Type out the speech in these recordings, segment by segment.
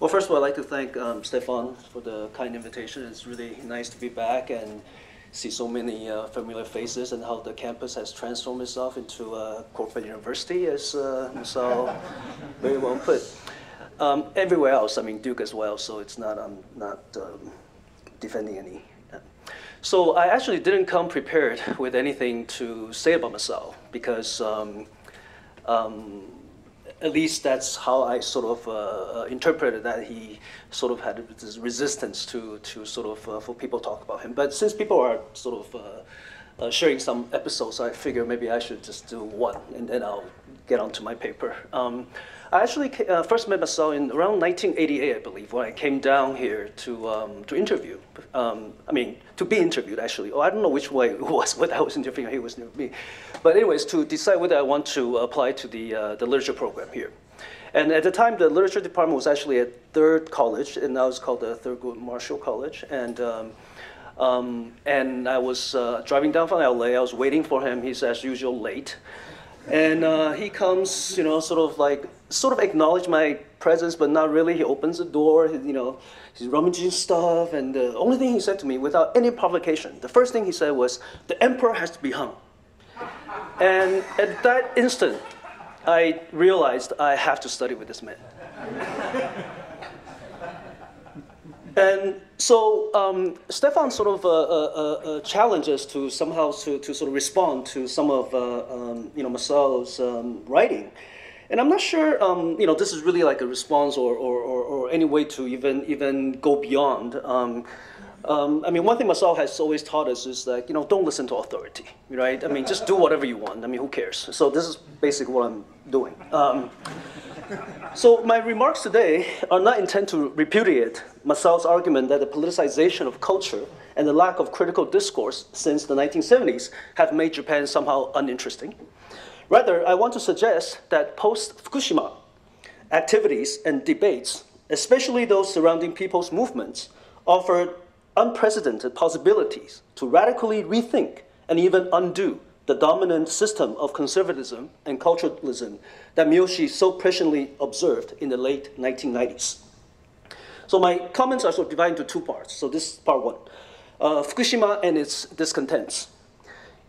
Well, first of all, I'd like to thank Stefan for the kind invitation. It's really nice to be back and see so many familiar faces and how the campus has transformed itself into a corporate university, as Marcel very well put. Everywhere else, I mean Duke as well, so it's not, I'm not defending any. So I actually didn't come prepared with anything to say about myself because at least that's how I sort of interpreted that he sort of had this resistance to sort of for people to talk about him. But since people are sort of sharing some episodes, I figure maybe I should just do one, and then I'll get onto my paper. I actually first met Marcel in around 1988, I believe, when I came down here to interview. I mean, to be interviewed, actually. Oh, I don't know which way it was, whether I was interviewing or he was interviewing me. But anyways, to decide whether I want to apply to the literature program here. And at the time, the literature department was actually at Third College, and now it's called the Thurgood Marshall College. And I was driving down from LA. I was waiting for him. He's, as usual, late. And he comes, you know, sort of acknowledge my presence, but not really. He opens the door, you know, he's rummaging stuff, and the only thing he said to me, without any provocation, the first thing he said was, "The emperor has to be hung." And at that instant, I realized I have to study with this man. And so Stefan sort of challenged us to somehow to sort of respond to some of you know, Marcel's writing. And I'm not sure you know, this is really like a response or any way to even go beyond. I mean, one thing Marcel has always taught us is that, you know, don't listen to authority, right? I mean, just do whatever you want. I mean, who cares? So this is basically what I'm doing. So my remarks today are not intended to repudiate Marcel's argument that the politicization of culture and the lack of critical discourse since the 1970s have made Japan somehow uninteresting. Rather, I want to suggest that post-Fukushima activities and debates, especially those surrounding people's movements, offered unprecedented possibilities to radically rethink and even undo the dominant system of conservatism and culturalism that Miyoshi so presciently observed in the late 1990s. So my comments are sort of divided into two parts. So this is part one, Fukushima and its discontents.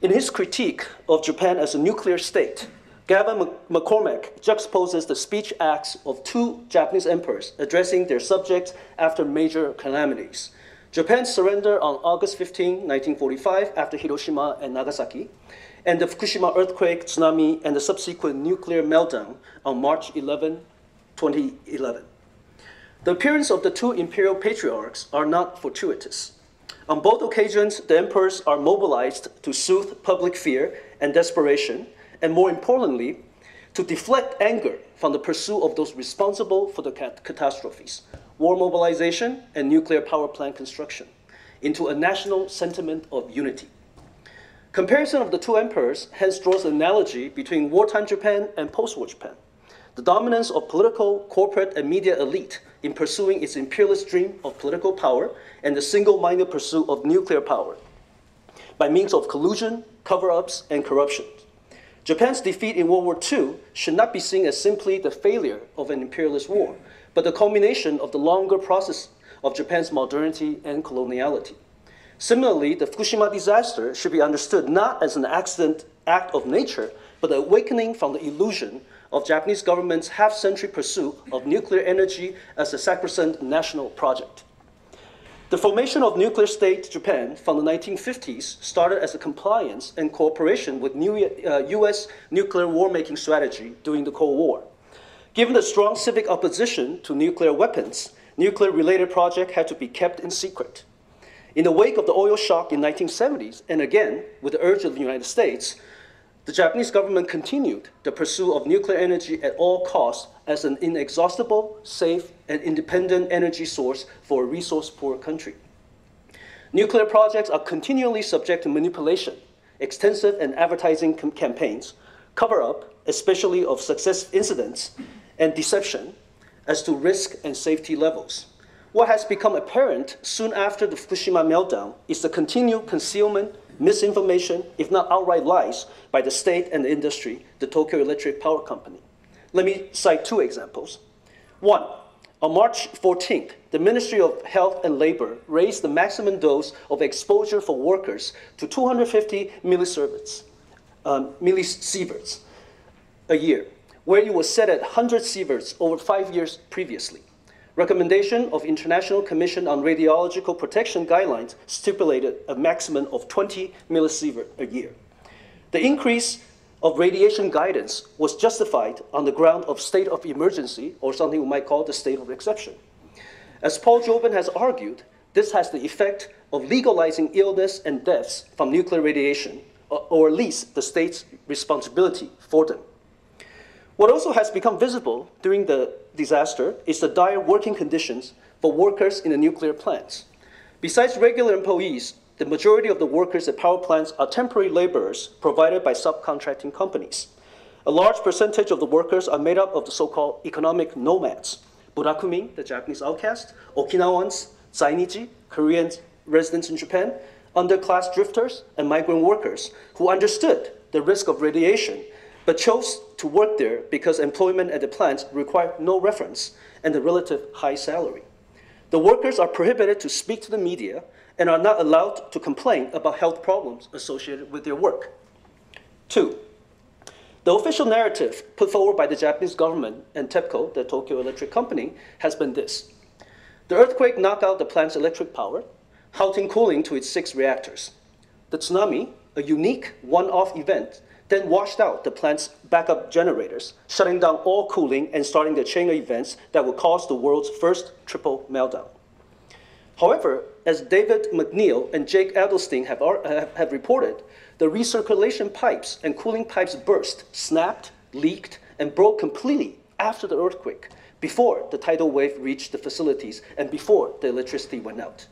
In his critique of Japan as a nuclear state, Gavin McCormack juxtaposes the speech acts of two Japanese emperors addressing their subjects after major calamities. Japan's surrender on August 15, 1945, after Hiroshima and Nagasaki, and the Fukushima earthquake, tsunami, and the subsequent nuclear meltdown on March 11, 2011. The appearance of the two imperial patriarchs are not fortuitous. On both occasions, the emperors are mobilized to soothe public fear and desperation, and more importantly, to deflect anger from the pursuit of those responsible for the catastrophes, war mobilization and nuclear power plant construction, into a national sentiment of unity. Comparison of the two emperors hence draws an analogy between wartime Japan and post-war Japan. The dominance of political, corporate, and media elite in pursuing its imperialist dream of political power and the single-minded pursuit of nuclear power by means of collusion, cover-ups, and corruption. Japan's defeat in World War II should not be seen as simply the failure of an imperialist war, but the culmination of the longer process of Japan's modernity and coloniality. Similarly, the Fukushima disaster should be understood not as an accident act of nature, but the awakening from the illusion of Japanese government's half-century pursuit of nuclear energy as a sacrosanct national project. The formation of nuclear state Japan from the 1950s started as a compliance and cooperation with US nuclear war-making strategy during the Cold War. Given the strong civic opposition to nuclear weapons, nuclear-related projects had to be kept in secret. In the wake of the oil shock in the 1970s, and again with the urge of the United States, the Japanese government continued the pursuit of nuclear energy at all costs as an inexhaustible, safe, and independent energy source for a resource-poor country. Nuclear projects are continually subject to manipulation, extensive and advertising campaigns, cover-up, especially of success incidents, and deception as to risk and safety levels. What has become apparent soon after the Fukushima meltdown is the continued concealment, misinformation, if not outright lies, by the state and the industry, the Tokyo Electric Power Company. Let me cite two examples. One, On March 14th, the Ministry of Health and Labor raised the maximum dose of exposure for workers to 250 millisieverts a year, where it was set at 100 sieverts over 5 years previously. Recommendation of International Commission on Radiological Protection Guidelines stipulated a maximum of 20 millisievert a year. The increase of radiation guidance was justified on the ground of state of emergency, or something we might call the state of exception. As Paul Jobin has argued, this has the effect of legalizing illness and deaths from nuclear radiation, or at least the state's responsibility for them. What also has become visible during the disaster is the dire working conditions for workers in the nuclear plants. Besides regular employees, the majority of the workers at power plants are temporary laborers provided by subcontracting companies. A large percentage of the workers are made up of the so-called economic nomads, Burakumin, the Japanese outcast, Okinawans, Zainichi, Korean residents in Japan, underclass drifters, and migrant workers who understood the risk of radiation but chose to work there because employment at the plants required no reference and a relative high salary. The workers are prohibited to speak to the media and are not allowed to complain about health problems associated with their work. 2. The official narrative put forward by the Japanese government and TEPCO, the Tokyo Electric Company, has been this. The earthquake knocked out the plant's electric power, halting cooling to its 6 reactors. The tsunami, a unique one-off event, then washed out the plant's backup generators, shutting down all cooling and starting the chain of events that would cause the world's first triple meltdown. However, as David McNeil and Jake Edelstein have reported, the recirculation pipes and cooling pipes burst, snapped, leaked, and broke completely after the earthquake, before the tidal wave reached the facilities and before the electricity went out.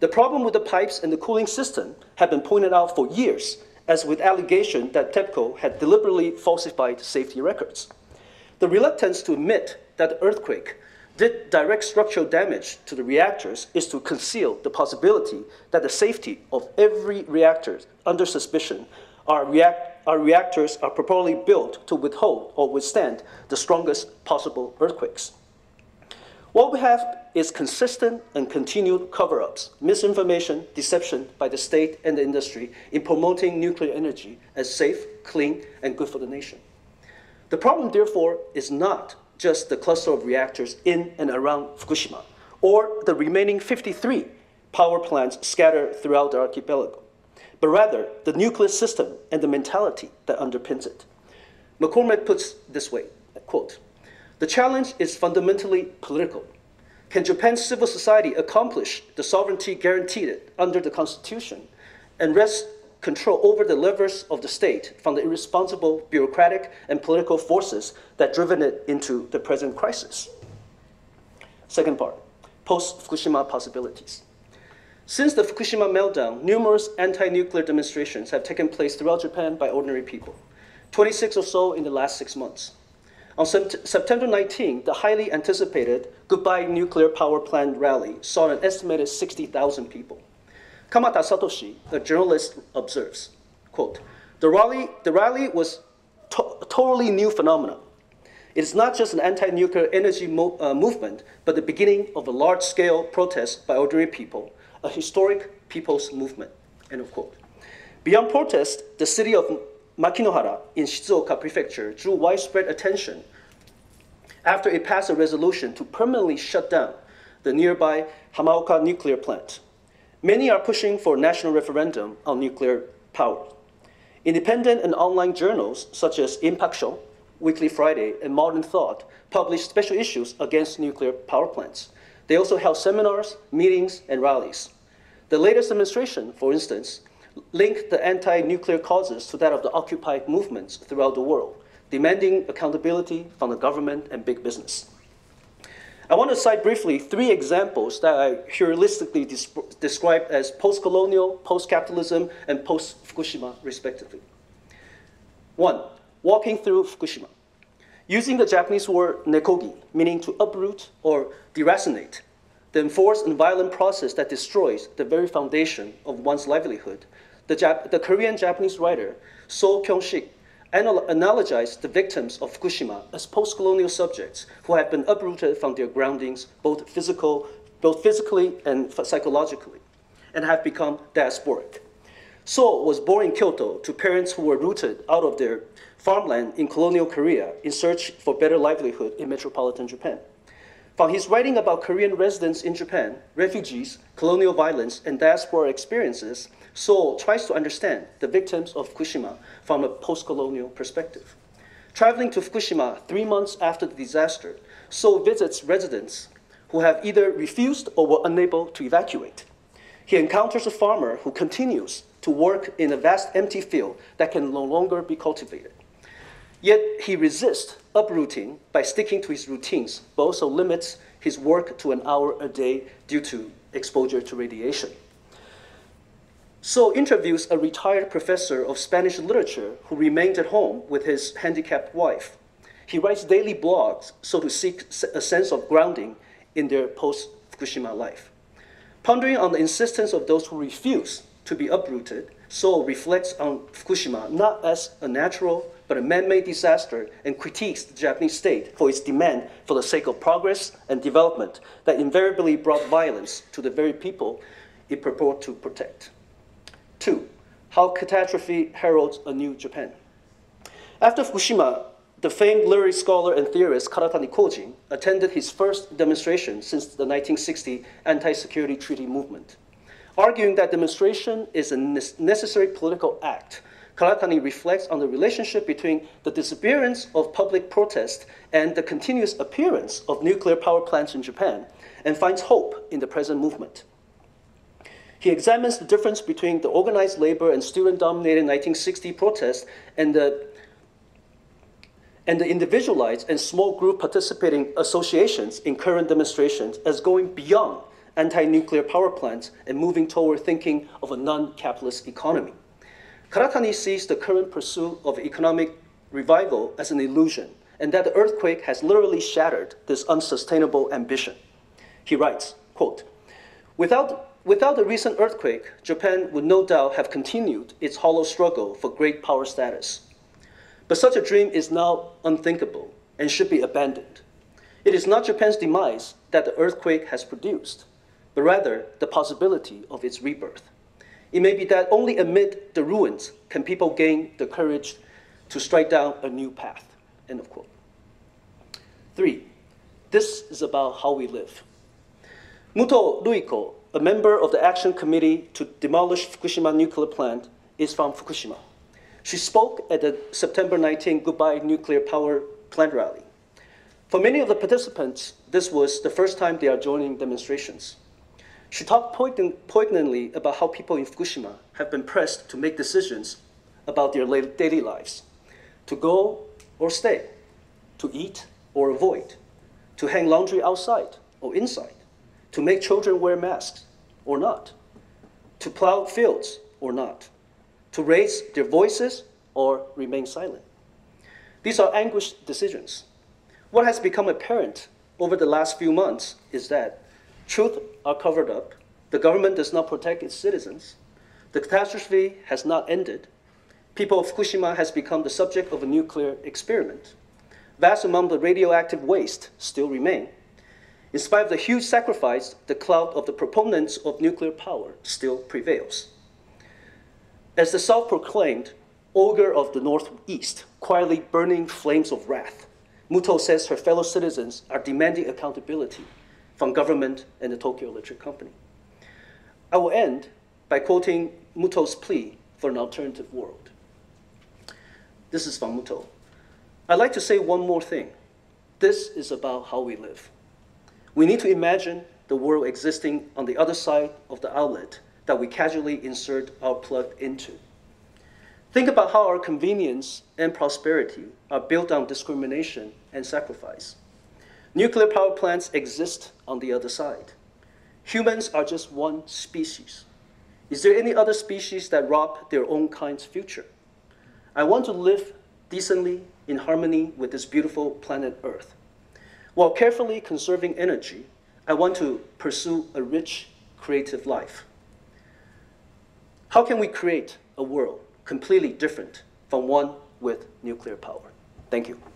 The problem with the pipes and the cooling system had been pointed out for years, as with allegation that TEPCO had deliberately falsified safety records. The reluctance to admit that the earthquake did direct structural damage to the reactors is to conceal the possibility that the safety of every reactor under suspicion our reactors are properly built to withhold or withstand the strongest possible earthquakes. What we have is consistent and continued cover-ups, misinformation, deception by the state and the industry in promoting nuclear energy as safe, clean, and good for the nation. The problem, therefore, is not just the cluster of reactors in and around Fukushima, or the remaining 53 power plants scattered throughout the archipelago, but rather the nuclear system and the mentality that underpins it. McCormack puts it this way, quote, "The challenge is fundamentally political. Can Japan's civil society accomplish the sovereignty guaranteed under the Constitution and wrest control over the levers of the state from the irresponsible bureaucratic and political forces that driven it into the present crisis?" Second part, post-Fukushima possibilities. Since the Fukushima meltdown, numerous anti-nuclear demonstrations have taken place throughout Japan by ordinary people, 26 or so in the last 6 months. On September 19, the highly anticipated Goodbye Nuclear Power Plant rally saw an estimated 60,000 people. Kamata Satoshi, a journalist, observes, quote, the rally was a totally new phenomenon. It is not just an anti-nuclear energy movement, but the beginning of a large-scale protest by ordinary people, a historic people's movement, end of quote. Beyond protest, the city of Makinohara in Shizuoka Prefecture drew widespread attention after it passed a resolution to permanently shut down the nearby Hamaoka nuclear plant. Many are pushing for a national referendum on nuclear power. Independent and online journals such as Impactio, Weekly Friday, and Modern Thought published special issues against nuclear power plants. They also held seminars, meetings, and rallies. The latest demonstration, for instance, linked the anti-nuclear causes to that of the Occupy movements throughout the world, demanding accountability from the government and big business. I want to cite briefly 3 examples that I heuristically describe as post-colonial, post-capitalism, and post-Fukushima, respectively. 1, walking through Fukushima. Using the Japanese word nekogi, meaning to uproot or deracinate, the enforced and violent process that destroys the very foundation of one's livelihood, the Korean-Japanese writer So Kyung-sik analogized the victims of Fukushima as post-colonial subjects who have been uprooted from their groundings, both physically and psychologically, and have become diasporic. So was born in Kyoto to parents who were rooted out of their farmland in colonial Korea in search for better livelihood in metropolitan Japan. From his writing about Korean residents in Japan, refugees, colonial violence, and diaspora experiences, So tries to understand the victims of Fukushima from a post-colonial perspective. Traveling to Fukushima 3 months after the disaster, So visits residents who have either refused or were unable to evacuate. He encounters a farmer who continues to work in a vast empty field that can no longer be cultivated. Yet he resists uprooting by sticking to his routines, but also limits his work to an hour a day due to exposure to radiation. So interviews a retired professor of Spanish literature who remained at home with his handicapped wife. He writes daily blogs so to seek a sense of grounding in their post-Fukushima life. Pondering on the insistence of those who refuse to be uprooted, So reflects on Fukushima not as a natural but a man-made disaster and critiques the Japanese state for its demand for the sake of progress and development that invariably brought violence to the very people it purports to protect. 2. How catastrophe heralds a new Japan. After Fukushima, the famed literary scholar and theorist Karatani Kojin attended his first demonstration since the 1960 anti-security treaty movement. Arguing that demonstration is a necessary political act, Karatani reflects on the relationship between the disappearance of public protest and the continuous appearance of nuclear power plants in Japan, and finds hope in the present movement. He examines the difference between the organized labor and student-dominated 1960 protests and the individualized and small group participating associations in current demonstrations as going beyond anti-nuclear power plants and moving toward thinking of a non-capitalist economy. Karatani sees the current pursuit of economic revival as an illusion, and that the earthquake has literally shattered this unsustainable ambition. He writes, quote, Without the recent earthquake, Japan would no doubt have continued its hollow struggle for great power status. But such a dream is now unthinkable and should be abandoned. It is not Japan's demise that the earthquake has produced, but rather the possibility of its rebirth. It may be that only amid the ruins can people gain the courage to strike down a new path. End of quote. 3. This is about how we live. Muto Ruiko, a member of the Action Committee to demolish Fukushima nuclear plant, is from Fukushima. She spoke at the September 19 Goodbye Nuclear Power Plant rally. For many of the participants, this was the first time they are joining demonstrations. She talked poignantly about how people in Fukushima have been pressed to make decisions about their daily lives, to go or stay, to eat or avoid, to hang laundry outside or inside, to make children wear masks or not, to plow fields or not, to raise their voices or remain silent. These are anguished decisions. What has become apparent over the last few months is that truth are covered up, the government does not protect its citizens, the catastrophe has not ended, people of Fukushima has become the subject of a nuclear experiment. Vast amount of the radioactive waste still remain. In spite of the huge sacrifice, the cloud of the proponents of nuclear power still prevails. As the self-proclaimed ogre of the Northeast, quietly burning flames of wrath, Muto says her fellow citizens are demanding accountability from government and the Tokyo Electric Company. I will end by quoting Muto's plea for an alternative world. This is from Muto. I'd like to say one more thing. This is about how we live. We need to imagine the world existing on the other side of the outlet that we casually insert our plug into. Think about how our convenience and prosperity are built on discrimination and sacrifice. Nuclear power plants exist on the other side. Humans are just one species. Is there any other species that rob their own kind's future? I want to live decently in harmony with this beautiful planet Earth. While carefully conserving energy, I want to pursue a rich, creative life. How can we create a world completely different from one with nuclear power. Thank you.